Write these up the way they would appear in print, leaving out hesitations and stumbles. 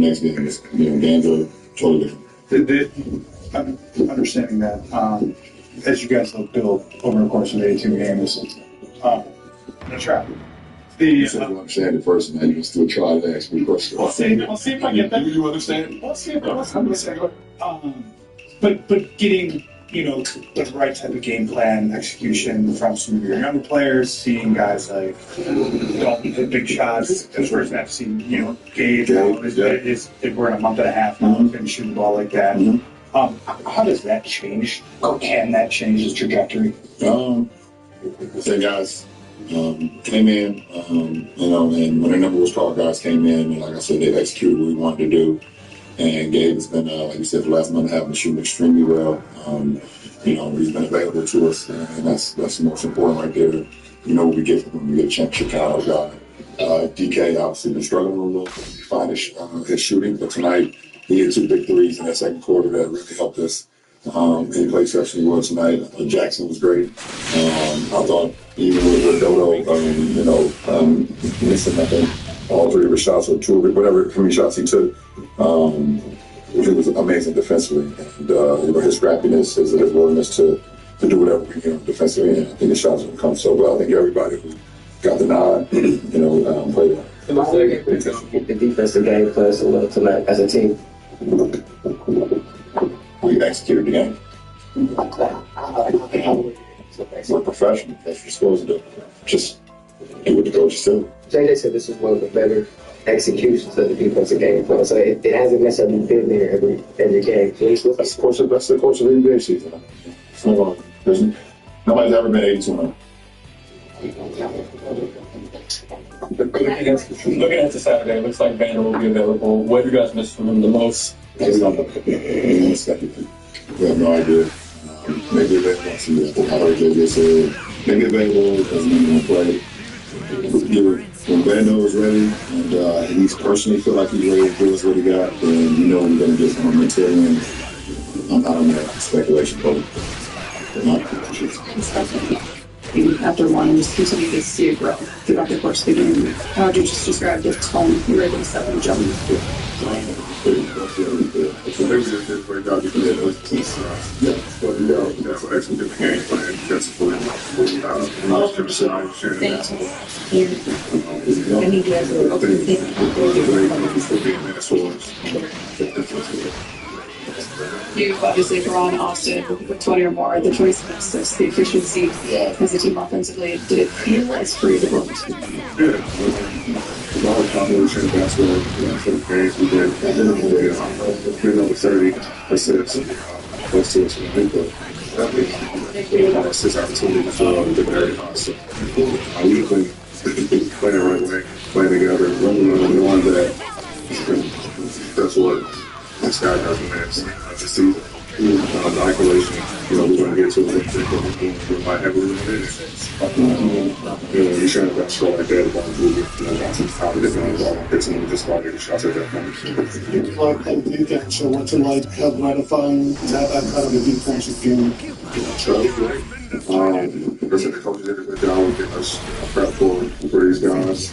the next game. Games are totally different. I'm understanding that as you guys have built over the course of 82 games, I'm gonna try. You said you understand it first, and then you can still try to ask me questions. We'll see if I get that. Do you understand? We'll see if I understand. But getting the right type of game plan execution from some of your younger players, seeing guys like don't hit big shots. Because we're going to see Gabe we're in a month and a half now and shooting the ball like that. How does that change? Or can that change his trajectory? The guys came in, and when the number was called, guys came in, and like I said, they executed what we wanted to do. And Gabe has been, like you said, for the last month and a half, been shooting extremely well. He's been available to us, and that's the most important right there. We get from him, we get a championship caliber guy. DK obviously been struggling a little to find his shooting, but tonight he hit 2 big threes in that second quarter that really helped us. He played exceptionally well tonight. Jackson was great. I thought even with Dodo, missing nothing, all 3 of his shots or 2 of it, whatever how many shots he took, he was amazing defensively. And his scrappiness, his willingness to do whatever we can defensively, and I think his shots have come so well. I think everybody who got the nod, played well. The defensive game plays a little tonight as a team. We executed the game. We're professional. That's what you're supposed to do. Just do what the coaches do. JJ said this is one of the better executions of the defensive game plan, so it hasn't necessarily been there every game. That's the course of the NBA season. It's no longer. Nobody's ever been 82-0. Looking at the Saturday, it looks like Vander will be available. What have you guys missed from him the most? We have no idea. Maybe available. I heard JJ said maybe available because he didn't play. When Vando is ready and he's personally feel like he's ready to give us what he got, then we're going to get some momentum. I'm not on that speculation, but after one, just continue to see it grow throughout the course of the game. How would you just describe the tone you were able to set with jump? You've obviously drawn Austin with 20 or more. The choice of assists, the efficiency as a team offensively. Did it feel as free as it looked? A lot of combination of basketball for the games we did. Over 30 assists. Close to us in the big book. 6 opportunities for the very awesome. We've been playing the right way, playing together, knowing that that's what this guy does in the season. The isolation, we're going to get to it. We might have a little bit. You're trying to score like that, the ball's moving. How to defend the ball. It's someone just about getting shots at that point. You like that defense, so what's it like gratifying to have that kind of a defensive game? Listen, the coaches did a good job of getting us prep for these guys.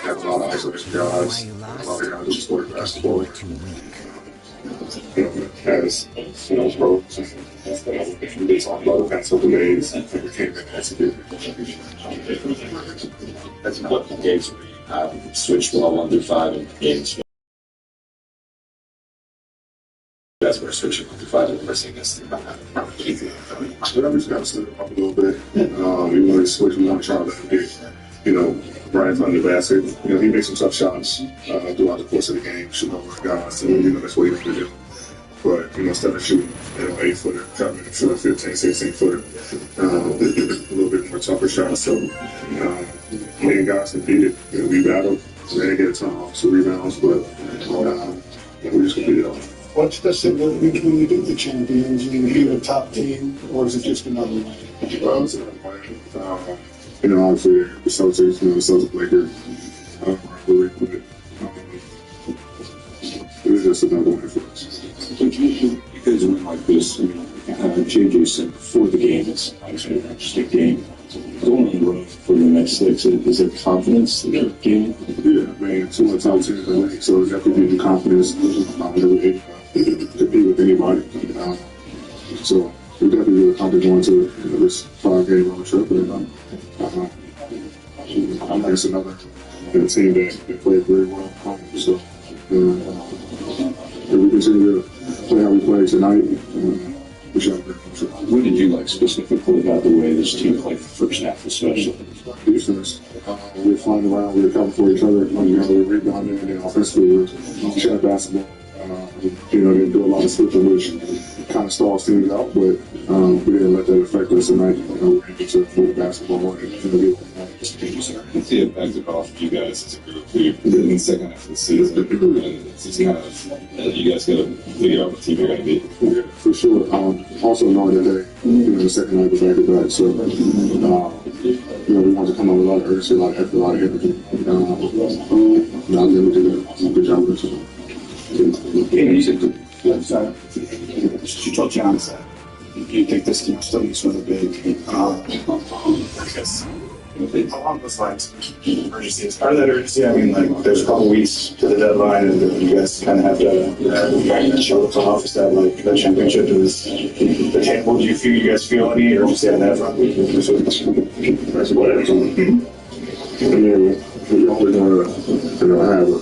Have a lot of isolation guys. A lot of guys who support basketball. As pros, we talk about the past couple days, and we came in and executed. That's what games we switched from 1 through 5 in games. That's where switching 1 through 5 and pressing against the But I'm just going to step up a little bit. We want to switch. We want to try to let him get, right in front of the basket. He makes some tough shots throughout the course of the game, shooting over guys. So, that's what he wants to do. But, instead of shooting, 8-footer, coming to a 15, 16-footer, a little bit more tougher shots. So, me and guys competed. We battled. We didn't get a ton of rebounds, but we just competed on it. What's the significance when you do the champions? You be a top team, or is it just another one? Well, it's another one. Obviously, the Celtics, the Celtics Lakers, really good. It was just another one for us. Because win like this, JJ said before the game, it's obviously an interesting game. Going on the road for the next 6, is there confidence in the game? Yeah, made two of the top teams in the league, so it definitely gives you confidence that we're able to compete with anybody. So we're definitely really confident going to this 5-game road trip. And I think it's another team that played very well. So if we continue to play how we played tonight, we should have a great trip. What did you like specifically about the way this team played the first half, especially? Defense. We were flying around, we were coming for each other, we were rebounding, and then offensively we were sharing basketball. They didn't do a lot of switching, which kind of stalls things out, but we didn't let that affect us tonight. We were able to move the basketball and get What's the impact of all of you guys as a group in the second half of the season? And it's just kind of, you guys got to figure out what team you're going to be. Yeah, for sure. Also knowing that the second night was back-to-back, so we wanted to come up with a lot of urgency, a lot of effort, a lot of energy. I was able to do a good job with it. You told John that you think this team still needs another big. I guess along those lines, urgency is part of that urgency. I mean, like there's a couple weeks to the deadline, and you guys kind of have to show the front office that like the championship is the table. Do you guys feel any urgency on that front? That's what it is. I mean, we always want to have a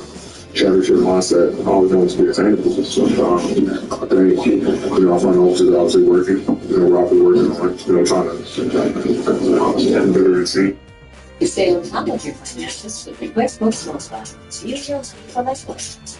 championship mindset, always wants to be attainable. So I think, our front office is obviously working, Rob is working on, trying to better and see. To stay on top of your finances with the QuickBooks Sales Classes, use your for less.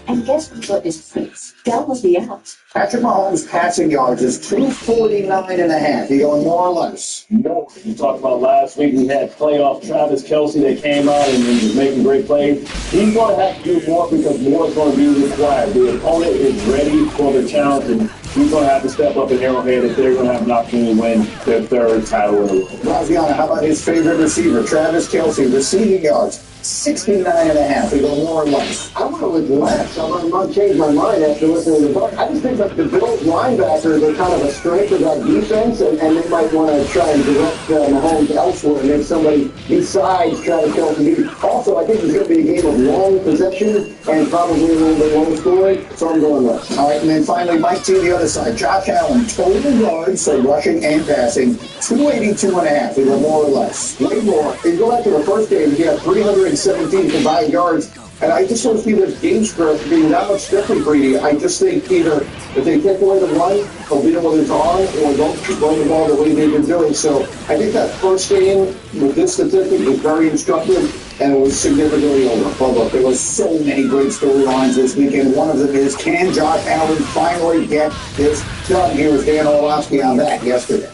And guess what is free? Download the app. Patrick Mahomes' passing yards is 249.5. He going more or less. No. You talked about last week, we had playoff Travis Kelce that came out and was making great plays. He's going to have to do more because more is going to be required. The opponent is ready for the challenge, and he's going to have to step up in Arrowhead if they're going to have an opportunity to win their third title in a row. Graziano, how about his favorite receiver, Travis Kelce, receiving yards, 69.5. He go more or less. I went with less. I'm not change my mind after listening to the book. I just think that the Bills linebackers are kind of a strength of that defense, and they might want to try and direct Mahomes elsewhere and make somebody besides Travis Kelce. Also, I think it's going to be a game of long possession and probably a little bit low scoring, so I'm going less. All right, and then finally, Mike T, the other side. Josh Allen, total yards, so rushing and passing, 282.5. He go more or less. Way more. If you go back to the first game, he had 317 combined yards. And I just don't see this game script being that much different for you. I just think either if they take away the run, they'll beat him with his arm, or don't keep running the ball the way they've been doing. So I think that first game with this statistic is very instructive, and it was significantly over. But look, there was so many great storylines this weekend. One of them is, can Josh Allen finally get this done? Here was Dan Orlovsky on that yesterday.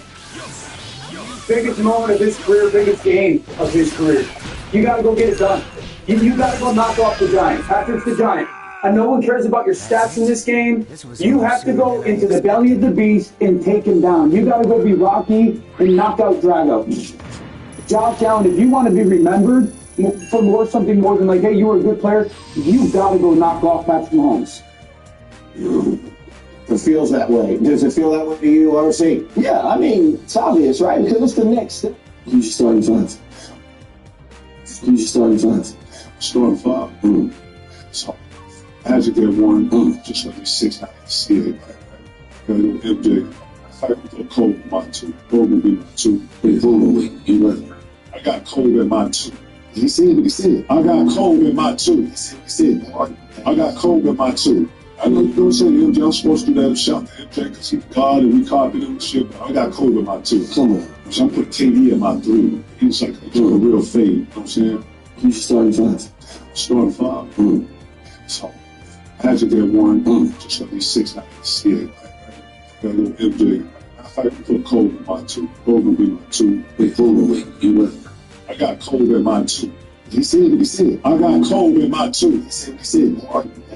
Biggest moment of his career, biggest game of his career. You got to go get it done. You got to go knock off the Giant. Patrick's the Giant. And no one cares about your stats in this game. You have to go into the belly of the beast and take him down. You got to go be Rocky and knock out Drago. Josh Allen, if you want to be remembered for something more than like, hey, you were a good player, you got to go knock off Patrick Mahomes. It feels that way. Does it feel that way to you, RC? Yeah, I mean, it's obvious, right? Because it's the Knicks. Who's your starting defense? Who's your starting defense? Starting five. So I had to get one, just like 6 I can see it. MJ, I put Cole in my 2. Cole will be my 2. You ready? I got Cole in my 2. He said it. I got Cole in my 2. He said it. I got Cole in my 2. I know you don't say MJ, I'm supposed to do that shout to MJ because he's God and we copied him and shit, but I got Cole in my 2. Come on. So I'm putting KD in my 3. He's like a real fade, you know what I'm saying? Who's your starting defense? Starting five. So I had to get one, just like 6 I can see it. MJ, I put Cole in my 2. Cole will be my 2. You ready? I got Cole in my 2. He said it. I got Cole in my 2. He said it.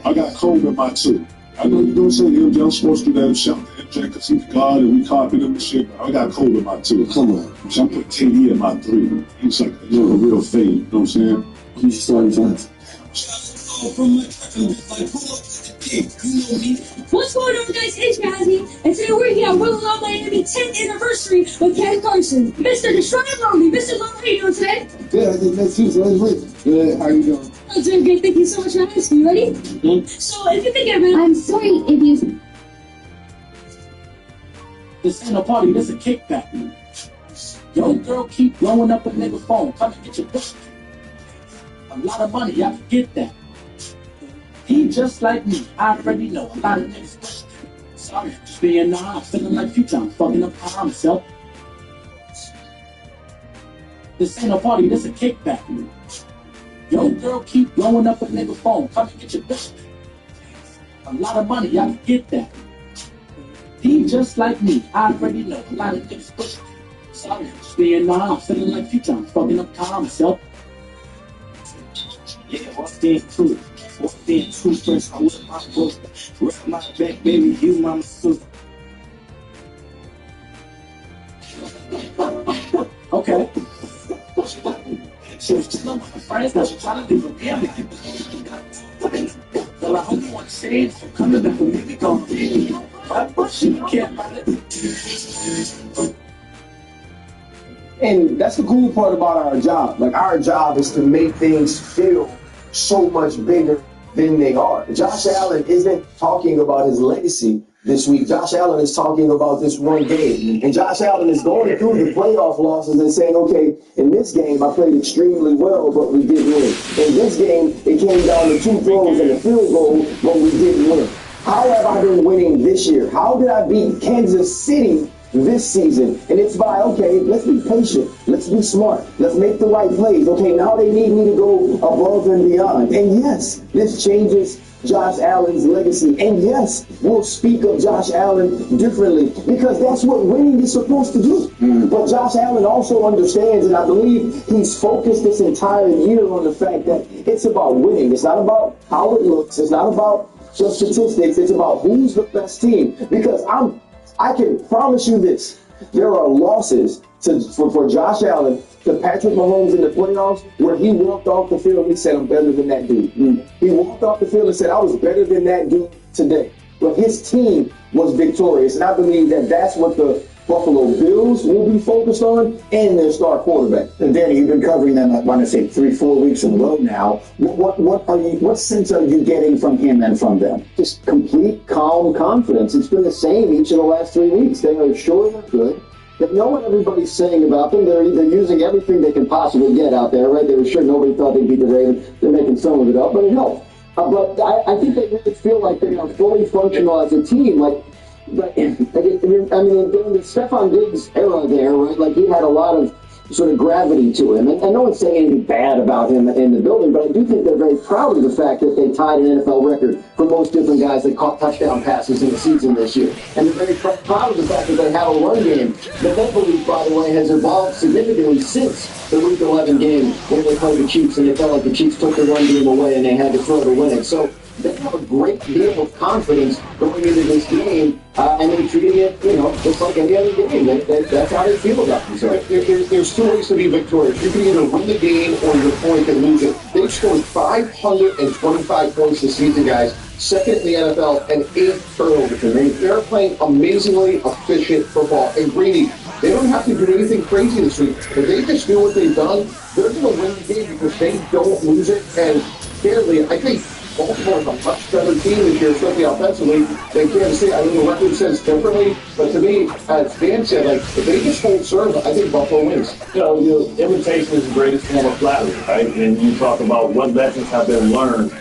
I got Cole in my 2. I know you don't say MJ, I'm supposed to do that shout to MJ because he's God and we copied him and shit, but I got Cole in my 2. Come on. So I'm putting KD in my 3. He's like a real fade, you know what I'm saying? Who's your starting defense? What's going on, guys? It's Jazzy, and today we're here at Willow Miami 10th anniversary with Ken Carson. Mr. Deshaun Brody. Mr. Love, how are you doing today? Good, I think that's you, so let's wait. Good, how you doing? Oh, doing great. Thank you so much for asking. You ready? So, if you think about it, I'm sorry if you. This ain't a party, this a kickback. Yo, girl, keep blowing up a nigga phone. Come and get your bitch. A lot of money, I can get that. He just like me, I already know. A lot of niggas. Sorry, just being honest. Feeling like future, I'm fucking up by myself. This ain't a party, this a kickback. Yo, girl, keep blowing up a nigga phone. Come and get your bitch. A lot of money, I can get that. He just like me, I already know. A lot of niggas push. Sorry, just being honest. Feeling like future, I'm fucking up by myself. Yeah, walked in too. Walked in too first. I was my book. Rep my back, baby, you my masseuse. Okay. She was just with her friends, now she's trying to do the damn thing. Well, I hope you want to say it. Coming back with me, we gon' be. She can't find it. And that's the cool part about our job. Like, our job is to make things feel so much bigger than they are. Josh Allen isn't talking about his legacy this week. Josh Allen is talking about this one game. And Josh Allen is going through the playoff losses and saying, okay, in this game I played extremely well, but we didn't win. In this game, it came down to 2 throws and a field goal, but we didn't win. How have I been winning this year? How did I beat Kansas City this season? And it's by, okay, let's be patient. Let's be smart. Let's make the right plays. Okay, now they need me to go above and beyond. And yes, this changes Josh Allen's legacy. And yes, we'll speak of Josh Allen differently because that's what winning is supposed to do. But Josh Allen also understands, and I believe he's focused this entire year on the fact that it's about winning. It's not about how it looks. It's not about just statistics. It's about who's the best team. Because I can promise you this. There are losses for Josh Allen to Patrick Mahomes in the playoffs where he walked off the field and he said, I'm better than that dude. He walked off the field and said, I was better than that dude today. But his team was victorious. And I believe that that's what the Buffalo Bills will be focused on and their star quarterback. And Danny, you've been covering them, I want to say 3-4 weeks in a row now. What sense are you getting from him and from them? Just complete, calm confidence. It's been the same each of the last 3 weeks. They are sure they're good. They know what everybody's saying about them. They're using everything they can possibly get out there, right? They were sure nobody thought they'd beat the Ravens. They're making some of it up, but it helped. But I think they really feel like they are fully functional as a team. During the Stephon Diggs era there, right? Like, he had a lot of sort of gravity to him. And no one's saying anything bad about him in the building, but I do think they're very proud of the fact that they tied an NFL record for most different guys that caught touchdown passes in the season this year. And they're very proud of the fact that they have a run game that they believe, by the way, has evolved significantly since the Week 11 game when they played the Chiefs and they felt like the Chiefs took the run game away and they had to throw to win it. So they have a great deal of confidence going into this game, and they're treating it, just like any other game. That's how they feel about themselves. There's 2 ways to be victorious. You can either win the game or you're going to lose it. They've scored 525 points this season, guys. Second in the NFL and 8 turnovers. And they're playing amazingly efficient football. And Brady, they don't have to do anything crazy this week. If they just do what they've done, they're going to win the game because they don't lose it. And fairly, I think Baltimore is a much better team this year, especially offensively, than Kansas City. I know the record says differently, but to me, as Dan said, if they just hold serve, I think Buffalo wins. Imitation is the greatest form of flattery, right? And you talk about what lessons have been learned,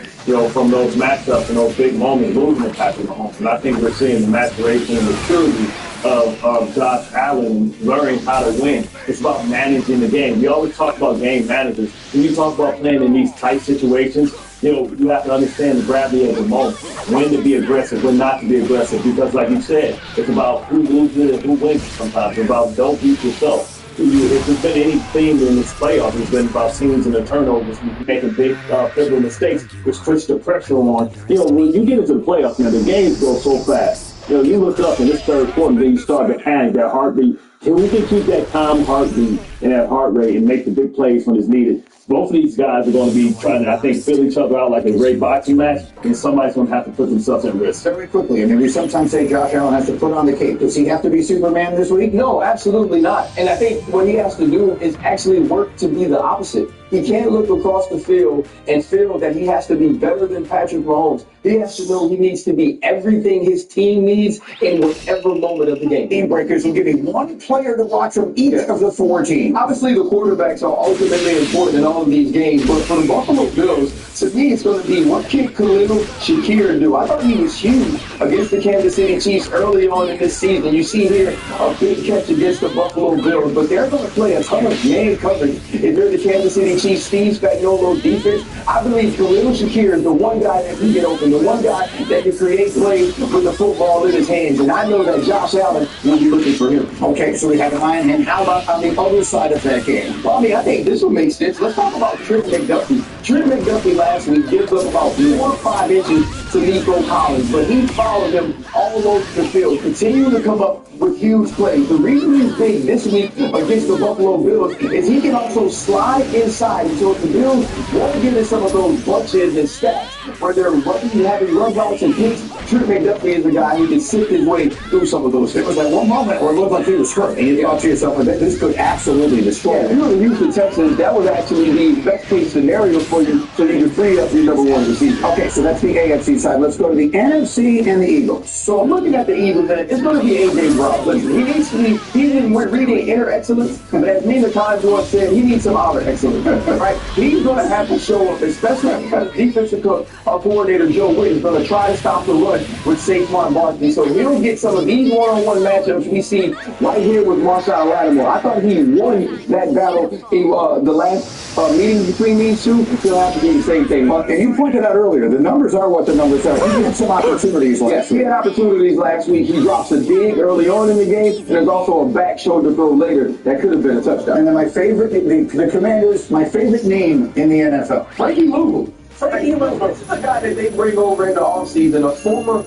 from those matchups and those big moments, losing to Patrick Mahomes. And I think we're seeing the maturation and maturity of Josh Allen learning how to win. It's about managing the game. We always talk about game managers. When you talk about playing in these tight situations, you have to understand the gravity of the moment, when to be aggressive, when not to be aggressive, because like you said, it's about who loses and who wins sometimes. It's about don't beat yourself. If there's been any theme in this playoff, it's been about scenes and the turnovers, making big pivotal mistakes, which puts the pressure on. When you get into the playoffs, the games go so fast. You look up in this third quarter, then you start to panic, that heartbeat. If we can keep that calm heartbeat and that heart rate and make the big plays when it's needed, both of these guys are going to be trying to, I think, fill each other out like a great boxing match, and somebody's going to have to put themselves at risk. Very quickly, we sometimes say Josh Allen has to put on the cape. Does he have to be Superman this week? No, absolutely not. And I think what he has to do is actually work to be the opposite. He can't look across the field and feel that he has to be better than Patrick Mahomes. He has to know he needs to be everything his team needs in whatever moment of the game. Game breakers will give me one player to watch from each of the 4 teams. Obviously, the quarterbacks are ultimately important in all of these games, but for the Buffalo Bills, to me, it's going to be what can Khalil Shakir do? I thought he was huge against the Kansas City Chiefs early on in this season. You see here a big catch against the Buffalo Bills, but they're going to play a ton of man coverage. If they're the Kansas City Chiefs, Steve Spagnuolo's defense, I believe Khalil Shakir is the one guy that can get open, the one guy that can create plays with the football in his hands, and I know that Josh Allen will be looking for him. Okay, so we have an eye on him. How about on the other side of that game? Well, I mean, I think this will make sense. Let's talk about Trent McDuffie. Trent McDuffie last week gives up about 4 or 5 inches to Nico Collins, but he followed him all over the field, continuing to come up with huge plays. The reason he's big this week against the Buffalo Bills is he can also slide inside. And so if the Bills want to get in some of those bunches and stats where they're having run routes and hits, Trent McDuffie is the guy who can sift his way through some of those. There was that one moment where it looked like he was hurt, and you thought to yourself, this could absolutely destroy If you're the Houston Texans, that was actually the best case scenario for you, so you can free up your number one receiver. Okay, so that's the AFC side. Let's go to the NFC and the Eagles. So I'm looking at the Eagles, and it's going to be A.J. Brown. Listen, he needs to be, he's in reading inner excellence, but as Nina Conjoy said, he needs some outer excellence, right? He's going to have to show up, especially because defensive coordinator Joe Witten is going to try to stop the run with Saquon Barkley. So he'll get some of these one-on-one matchups we see right here with Marshall Lattimore. I thought he won that battle in the last meeting between these two. He'll have to do the same thing. And you pointed out earlier, the numbers are what the numbers are. He had some opportunities last Yes, week. he had opportunities last week. He drops a dig early on in the game, and there's also a back shoulder throw later that could have been a touchdown. And then my favorite, the Commanders, my favorite name in the NFL. Frankie Louvu. Frankie Louvu. This is a guy that they bring over in the offseason, a former